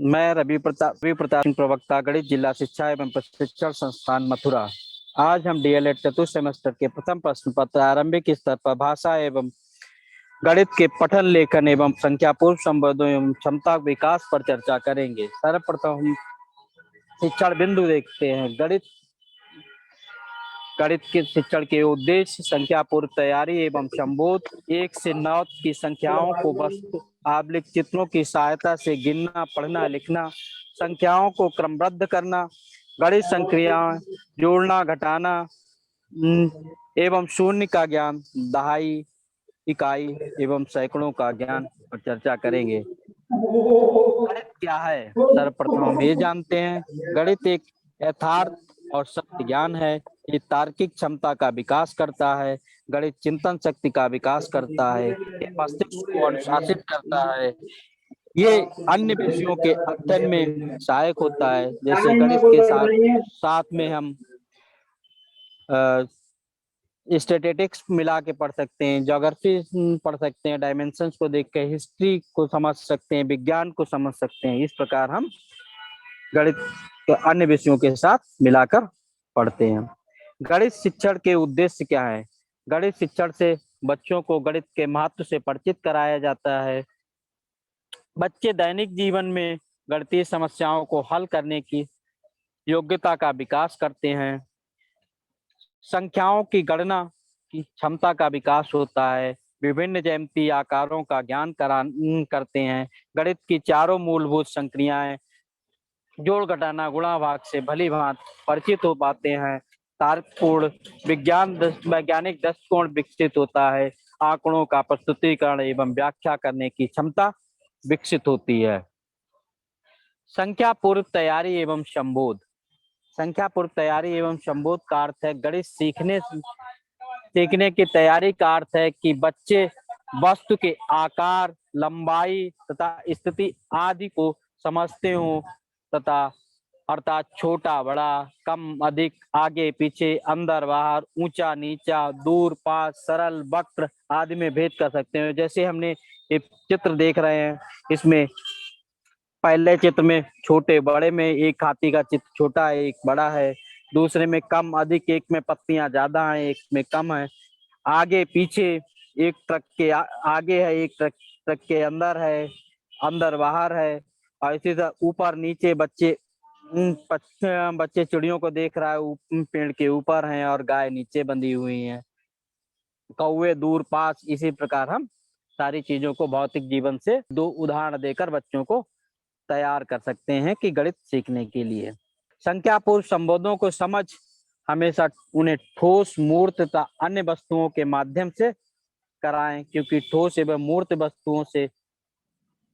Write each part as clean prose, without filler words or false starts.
मैं रवि प्रताप सिंह, प्रवक्ता गणित, जिला शिक्षा एवं प्रशिक्षण संस्थान मथुरा। आज हम डीएलएड चतुर्थ सेमेस्टर के प्रथम प्रश्न पत्र आरंभिक स्तर पर भाषा एवं गणित के पठन लेखन एवं संख्यापूर्ण संबंधों एवं क्षमता विकास पर चर्चा करेंगे। सर्वप्रथम हम शिक्षण बिंदु देखते हैं। गणित के शिक्षण के उद्देश्य संख्या पूर्व तैयारी एवं संबोध, 1 से 9 की संख्याओं को वस्तु आबलिक चित्रों की सहायता से गिनना, पढ़ना, लिखना, संख्याओं को क्रमबद्ध करना, गणित संक्रियाएं, जोड़ना, घटाना एवं शून्य का ज्ञान, दहाई, इकाई एवं सैकड़ों का ज्ञान पर चर्चा करेंगे। गणित क्या है, सर्वप्रथम हम ये जानते हैं। गणित एक यथार्थ और सत्य ज्ञान है। ये तार्किक क्षमता का विकास करता है। गणित चिंतन शक्ति का विकास करता है। ये मस्तिष्क को अनुशासित करता है। ये अन्य विषयों के अध्ययन में सहायक होता है। जैसे गणित के साथ साथ में हम स्टैटिस्टिक्स मिला के पढ़ सकते हैं, ज्योग्राफी पढ़ सकते हैं, डायमेंशंस को देख के हिस्ट्री को समझ सकते हैं, विज्ञान को समझ सकते हैं। इस प्रकार हम गणित के अन्य विषयों के साथ मिलाकर पढ़ते हैं। गणित शिक्षण के उद्देश्य क्या है? गणित शिक्षण से बच्चों को गणित के महत्व से परिचित कराया जाता है। बच्चे दैनिक जीवन में गणितीय समस्याओं को हल करने की योग्यता का विकास करते हैं। संख्याओं की गणना की क्षमता का विकास होता है। विभिन्न ज्यामितीय आकारों का ज्ञान करते हैं। गणित की चारों मूलभूत संक्रियाएं जोड़, घटाना, गुणा, भाग से भली भांति परिचित हो पाते हैं। तार्किकपूर्ण वैज्ञानिक दृष्टिकोण विकसित होता है। आंकड़ों का प्रस्तुतीकरण एवं व्याख्या करने की क्षमता विकसित होती है। संख्या पूर्व तैयारी एवं संबोध। संख्या पूर्व तैयारी एवं संबोध का अर्थ है गणित सीखने की तैयारी का अर्थ है कि बच्चे वस्तु के आकार, लंबाई तथा स्थिति आदि को समझते हो तथा अर्थात छोटा, बड़ा, कम, अधिक, आगे, पीछे, अंदर, बाहर, ऊंचा, नीचा, दूर, पास, सरल, वक्र आदि में भेद कर सकते हैं। जैसे हमने ये चित्र देख रहे हैं, इसमें पहले चित्र में छोटे बड़े में एक हाथी का चित्र छोटा है, एक बड़ा है। दूसरे में कम अधिक, एक में पत्तियां ज्यादा हैं, एक में कम है। आगे पीछे, एक ट्रक के आगे है, एक ट्रक के अंदर है, अंदर बाहर है। और इसी तरह ऊपर नीचे बच्चे चिड़ियों को देख रहा है, पेड़ के ऊपर हैं और गाय नीचे बंधी हुई है। कौवे दूर पास। इसी प्रकार हम सारी चीजों को भौतिक जीवन से दो उदाहरण देकर बच्चों को तैयार कर सकते हैं कि गणित सीखने के लिए। संख्यापूर्ण संबोधों को समझ हमेशा उन्हें ठोस, मूर्त तथा अन्य वस्तुओं के माध्यम से कराएं, क्योंकि ठोस एवं मूर्त वस्तुओं से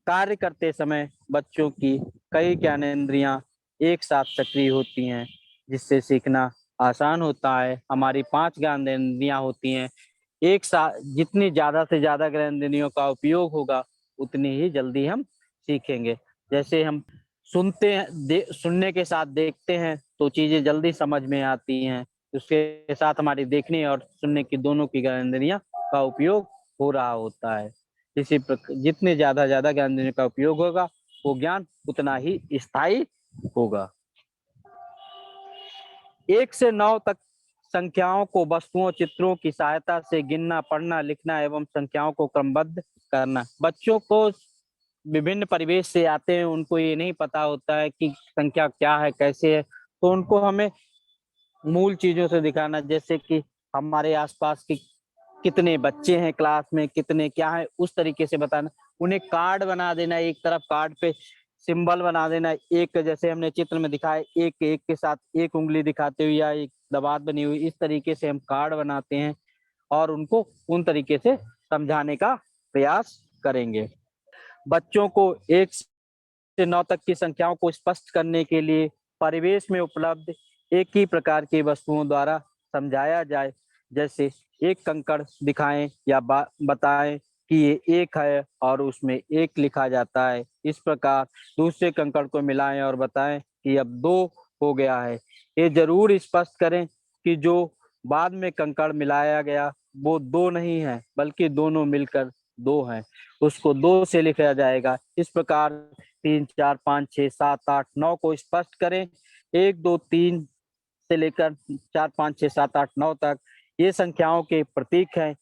कार्य करते समय बच्चों की कई ज्ञानेंद्रियां एक साथ सक्रिय होती हैं, जिससे सीखना आसान होता है। हमारी 5 ज्ञानेंद्रियां होती हैं। एक साथ जितनी ज्यादा से ज्यादा ज्ञानेंद्रियों का उपयोग होगा, उतनी ही जल्दी हम सीखेंगे। जैसे हम सुनने के साथ देखते हैं तो चीजें जल्दी समझ में आती हैं। उसके साथ हमारी देखने और सुनने की दोनों की ज्ञानेंद्रियां का उपयोग हो रहा होता है। इसी प्रकार जितने ज्यादा ज्ञानेंद्रियों का उपयोग होगा, वो ज्ञान उतना ही स्थायी होगा। 1 से 9 तक संख्याओं को वस्तुओं, चित्रों की सहायता से गिनना, पढ़ना, लिखना एवं संख्याओं को क्रमबद्ध करना। बच्चों को विभिन्न परिवेश से आते हैं, उनको ये नहीं पता होता है कि संख्या क्या है, कैसे है। तो उनको हमें मूल चीजों से दिखाना, जैसे कि हमारे आसपास की कितने बच्चे हैं, क्लास में कितने क्या है, उस तरीके से बताना। उन्हें कार्ड बना देना, एक तरफ कार्ड पे सिंबल बना देना। एक जैसे हमने चित्र में दिखाया, एक एक के साथ एक उंगली दिखाते हुए या एक दबात बनी हुई, इस तरीके से हम कार्ड बनाते हैं और उनको उन तरीके से समझाने का प्रयास करेंगे। बच्चों को 1 से 9 तक की संख्याओं को स्पष्ट करने के लिए परिवेश में उपलब्ध एक ही प्रकार की वस्तुओं द्वारा समझाया जाए। जैसे एक कंकड़ दिखाएं या बताएं कि ये एक है और उसमें एक लिखा जाता है। इस प्रकार दूसरे कंकड़ को मिलाएं और बताएं कि अब 2 हो गया है। ये जरूर स्पष्ट करें कि जो बाद में कंकड़ मिलाया गया वो 2 नहीं है, बल्कि दोनों मिलकर 2 है, उसको 2 से लिखा जाएगा। इस प्रकार 3, 4, 5, 6, 7, 8, 9 को स्पष्ट करें। 1, 2, 3 से लेकर 4, 5, 6, 7, 8, 9 तक ये संख्याओं के प्रतीक हैं।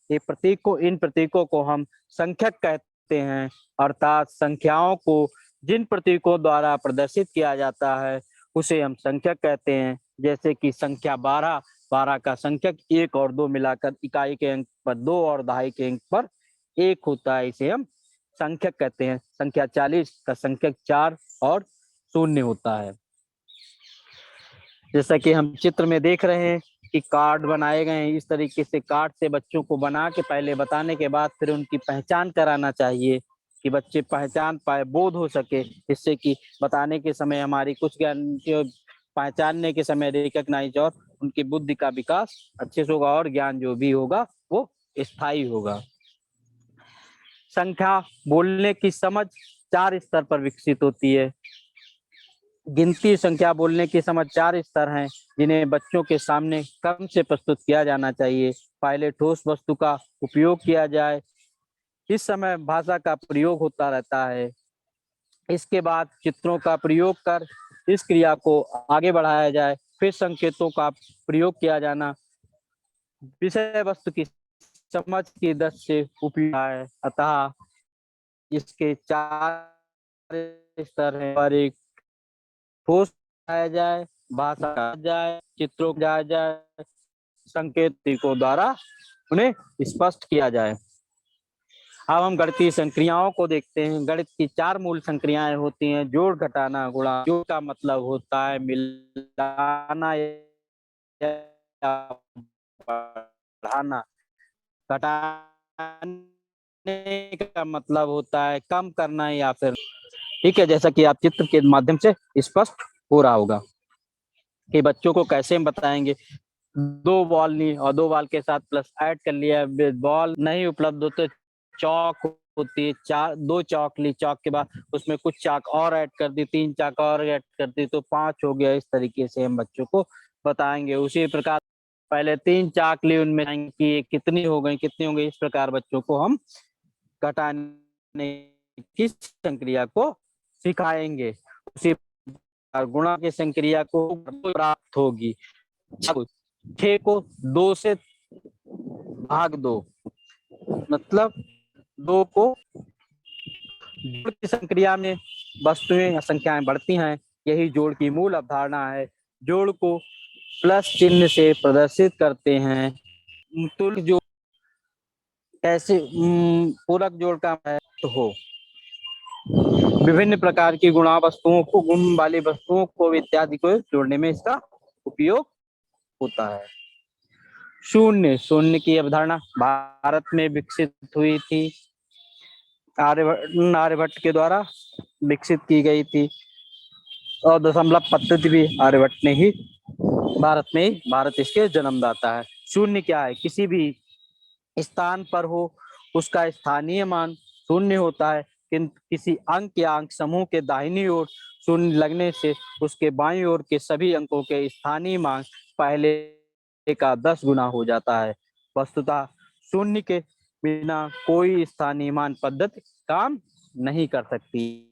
इन प्रतीकों को हम संख्यक कहते हैं, अर्थात संख्याओं को जिन प्रतीकों द्वारा प्रदर्शित किया जाता है उसे हम संख्यक कहते हैं। जैसे कि संख्या 12, 12 का संख्यक 1 और 2 मिलाकर इकाई के अंक पर 2 और दहाई के अंक पर 1 होता है, इसे हम संख्यक कहते हैं। संख्या 40 का संख्यक 4 और 0 होता है। जैसा कि हम चित्र में देख रहे हैं कि कार्ड बनाए गए हैं। इस तरीके से कार्ड से बच्चों को बना के पहले बताने के बाद फिर उनकी पहचान कराना चाहिए कि बच्चे पहचान पाए, बोध हो सके, जिससे कि बताने के समय हमारी कुछ ज्ञान पहचानने के समय रिकॉग्नाइज और उनकी बुद्धि का विकास अच्छे से होगा और ज्ञान जो भी होगा वो स्थायी होगा। संख्या बोलने की समझ 4 स्तर पर विकसित होती है। गिनती संख्या बोलने की समझ 4 स्तर हैं जिन्हें बच्चों के सामने क्रम से प्रस्तुत किया जाना चाहिए। पहले ठोस वस्तु का उपयोग किया जाए, इस समय भाषा का प्रयोग होता रहता है। इसके बाद चित्रों का प्रयोग कर इस क्रिया को आगे बढ़ाया जाए, फिर संकेतों का प्रयोग किया जाना विषय वस्तु की समझ की दृष्टि से उपयोग है। अतः इसके 4 स्तर हैं पर एक ठोस आया जाए, भाषा जाए, चित्रों जाया जाए, संकेतों द्वारा उन्हें स्पष्ट किया जाए। अब हम गणितीय संक्रियाओं को देखते हैं। गणित की 4 मूल संक्रियाएं होती हैं: जोड़, घटाना, गुणा। जोड़ का मतलब होता है मिलाना या बढ़ाना। घटाने का मतलब होता है कम करना या फिर, ठीक है, जैसा कि आप चित्र के माध्यम से स्पष्ट हो रहा होगा कि बच्चों को कैसे हम बताएंगे। 2 बॉल ली और 2 बॉल के साथ प्लस ऐड कर लिया। बॉल नहीं उपलब्ध होते, चौक होती है, 2 चौक ली, चौक के बाद उसमें कुछ चाक और ऐड कर दी, 3 चाक और ऐड कर दी तो 5 हो गया। इस तरीके से हम बच्चों को बताएंगे। उसी प्रकार पहले 3 चाक ली, उनमें कि कितनी हो गई, इस प्रकार बच्चों को हम घटाने की संक्रिया को सिखाएंगे। उसी गुणा की संक्रिया को प्राप्त होगी। 6 को 2 से भाग दो, मतलब 2 को जोड़ की संक्रिया में वस्तुएं या संख्याएं बढ़ती हैं। यही जोड़ की मूल अवधारणा है। जोड़ को प्लस चिन्ह से प्रदर्शित करते हैं। तुल्य जोड़ ऐसे पूरक जोड़ का महत्व हो। विभिन्न प्रकार की गुणा वस्तुओं को, गुण वाली वस्तुओं को इत्यादि को जोड़ने में इसका उपयोग होता है। शून्य की अवधारणा भारत में विकसित हुई थी, आर्यभट्ट के द्वारा विकसित की गई थी और दशमलव पद्धति भी आर्यभट्ट ने ही भारत इसके जन्मदाता है। शून्य क्या है? किसी भी स्थान पर हो उसका स्थानीय मान शून्य होता है, किंतु किसी अंक या अंक समूह के दाहिनी ओर शून्य लगने से उसके बाईं ओर के सभी अंकों के स्थानीय मान पहले का 10 गुना हो जाता है। वस्तुतः शून्य के बिना कोई स्थानीय मान पद्धति काम नहीं कर सकती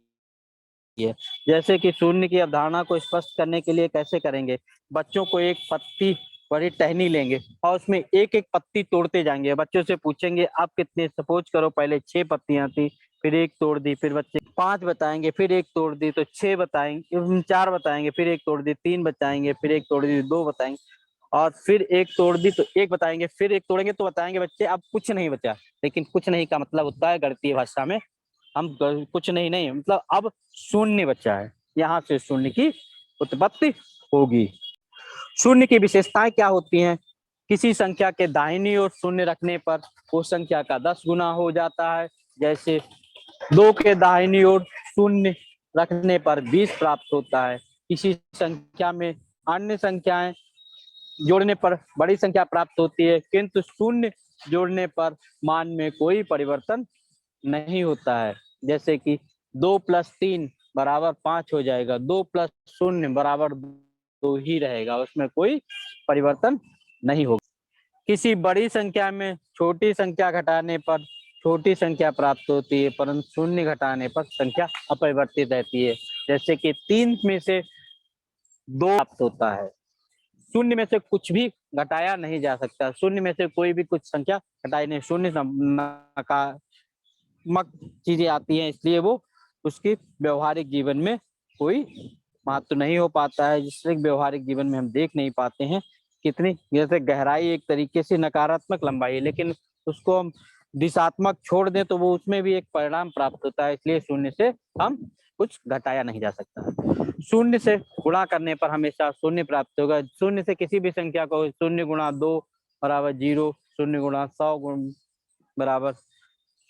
है। जैसे कि शून्य की अवधारणा को स्पष्ट करने के लिए कैसे करेंगे? बच्चों को एक पत्ती बड़ी टहनी लेंगे और उसमें एक एक पत्ती तोड़ते जाएंगे। बच्चों से पूछेंगे आप कितने, सपोज करो पहले 6 पत्तियां थी, फिर 1 तोड़ दी, फिर बच्चे 5 बताएंगे, फिर 1 तोड़ दी तो 6 बताएंगे, 4 बताएंगे, फिर 1 तोड़ दी, 3 बताएंगे, फिर 1 तोड़ दी, 2 बताएंगे और फिर 1 तोड़ दी तो 1 बताएंगे, फिर 1 तोड़ेंगे तो बताएंगे बच्चे अब कुछ नहीं बचा। लेकिन कुछ नहीं का मतलब होता है गणितीय भाषा में हम कुछ नहीं मतलब अब शून्य बचा है, यहाँ से शून्य की उत्पत्ति होगी। शून्य की विशेषताएं क्या होती हैं? किसी संख्या के दाहिनी ओर शून्य रखने पर उस संख्या का 10 गुना हो जाता है। जैसे 2 के दाहिनी ओर शून्य रखने पर 20 प्राप्त होता है। किसी संख्या में अन्य संख्याएं जोड़ने पर बड़ी संख्या प्राप्त होती है, किंतु शून्य जोड़ने पर मान में कोई परिवर्तन नहीं होता है। जैसे कि 2 + 3 = 5 हो जाएगा, 2 + 0 = 2 ही रहेगा, उसमें कोई परिवर्तन नहीं होगा। किसी बड़ी संख्या में छोटी संख्या घटाने पर छोटी संख्या प्राप्त होती है, परंतु शून्य घटाने पर संख्या अपरिवर्तित रहती है। जैसे कि 3 में से 2 प्राप्त होता है। शून्य में से कुछ भी घटाया नहीं जा सकता, शून्य में से कोई भी कुछ संख्या घटाई नहीं, शून्य नकारात्मक चीजें आती हैं, इसलिए वो उसकी व्यवहारिक जीवन में कोई महत्व नहीं हो पाता है, जिससे व्यवहारिक जीवन में हम देख नहीं पाते हैं कितनी, जैसे गहराई एक तरीके से नकारात्मक लंबाई है, लेकिन उसको हम दिशात्मक छोड़ दें तो वो उसमें भी एक परिणाम प्राप्त होता है, इसलिए शून्य से हम कुछ घटाया नहीं जा सकता। शून्य से गुणा करने पर हमेशा शून्य प्राप्त होगा। शून्य से किसी भी संख्या को शून्य गुणा 2 बराबर 0, शून्य गुणा 100 बराबर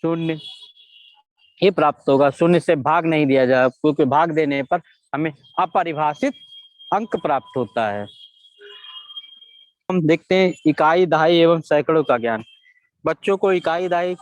शून्य ही प्राप्त होगा। शून्य से भाग नहीं दिया जाएगा, क्योंकि भाग देने पर हमें अपरिभाषित अंक प्राप्त होता है। हम देखते हैं इकाई, दहाई एवं सैकड़ों का ज्ञान। बच्चों को इकाई, दहाई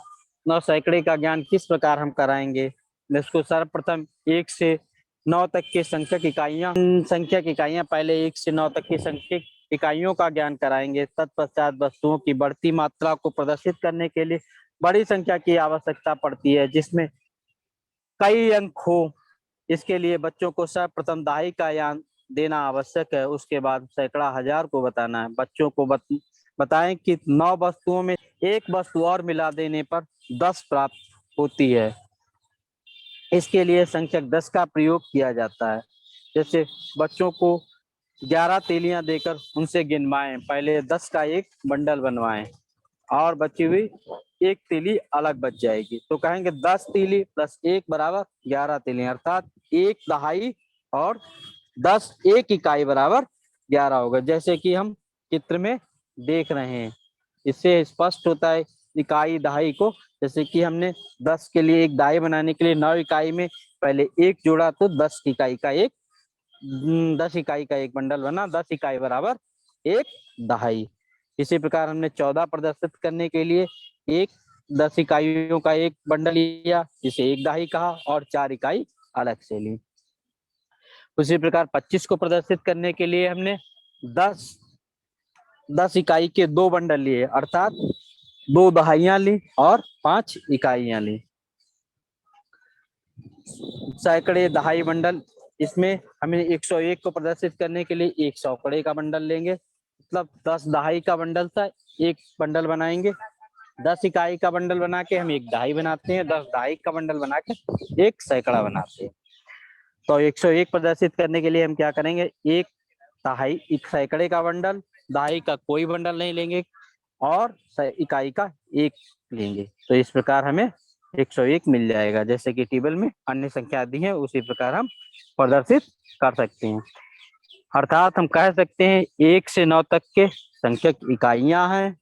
और सैकड़े का ज्ञान किस प्रकार हम कराएंगे। इसको सर्वप्रथम 1 से 9 तक के संख्यक इकाइयां पहले 1 से 9 तक की संख्यक इकाइयों का ज्ञान कराएंगे। तत्पश्चात वस्तुओं की बढ़ती मात्रा को प्रदर्शित करने के लिए बड़ी संख्या की आवश्यकता पड़ती है, जिसमें कई अंक हो। इसके लिए बच्चों को सर्वप्रथम दहाई का ज्ञान देना आवश्यक है, उसके बाद सैकड़ा, हजार को बताना है। बच्चों को बताएं कि 9 वस्तुओं में एक वस्तु और मिला देने पर 10 प्राप्त होती है। इसके लिए संख्यक 10 का प्रयोग किया जाता है। जैसे बच्चों को 11 तीलियां देकर उनसे गिनवाएं, पहले 10 का एक बंडल बनवाएं और बची हुई एक तीली अलग बच जाएगी, तो कहेंगे 10 तीली प्लस 1 बराबर 11 तीली, अर्थात 1 दहाई और 10 1 इकाई बराबर 11 होगा, जैसे कि हम चित्र में देख रहे हैं। इससे स्पष्ट होता है इकाई दहाई को। जैसे कि हमने 10 के लिए एक दहाई बनाने के लिए 9 इकाई में पहले 1 जोड़ा, तो 10 इकाई का एक बंडल बना, 10 इकाई बराबर 1 दहाई। इसी प्रकार हमने 14 प्रदर्शित करने के लिए 10 इकाइयों का एक बंडल लिया, जिसे 1 दहाई कहा, और 4 इकाई अलग से ली। उसी प्रकार 25 को प्रदर्शित करने के लिए हमने 10 इकाई के 2 बंडल लिए, अर्थात 2 दहाइयां ली और 5 इकाइयां ली। सैकड़े, दहाई, बंडल, इसमें हमें 101 को प्रदर्शित करने के लिए 1 सैकड़े का बंडल लेंगे, मतलब 10 दहाई का बंडल था, 1 बंडल बनाएंगे। 10 इकाई का बंडल बना के हम 1 दहाई बनाते हैं, 10 दहाई का बंडल बना के 1 सैकड़ा बनाते हैं। तो 101 प्रदर्शित करने के लिए हम क्या करेंगे, 1 सैकड़े का बंडल, दहाई का कोई बंडल नहीं लेंगे और इकाई का 1 लेंगे, तो इस प्रकार हमें 101 मिल जाएगा। जैसे कि टेबल में अन्य संख्या दी है, उसी प्रकार हम प्रदर्शित कर सकते हैं। अर्थात हम कह सकते हैं 1 से 9 तक के संख्यक इकाइयां हैं।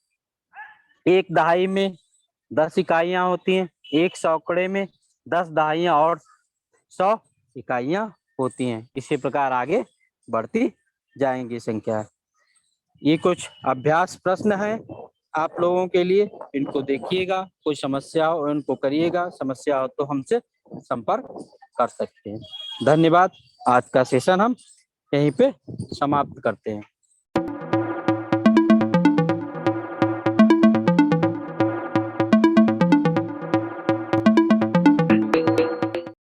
1 दहाई में 10 इकाइयां होती हैं, 1 सैकड़े में 10 दहाइयां और 100 इकाइयां होती हैं। इसी प्रकार आगे बढ़ती जाएंगी संख्या। ये कुछ अभ्यास प्रश्न है आप लोगों के लिए, इनको देखिएगा, कोई समस्या हो इनको करिएगा, समस्या हो तो हमसे संपर्क कर सकते हैं। धन्यवाद। आज का सेशन हम यहीं पे समाप्त करते हैं।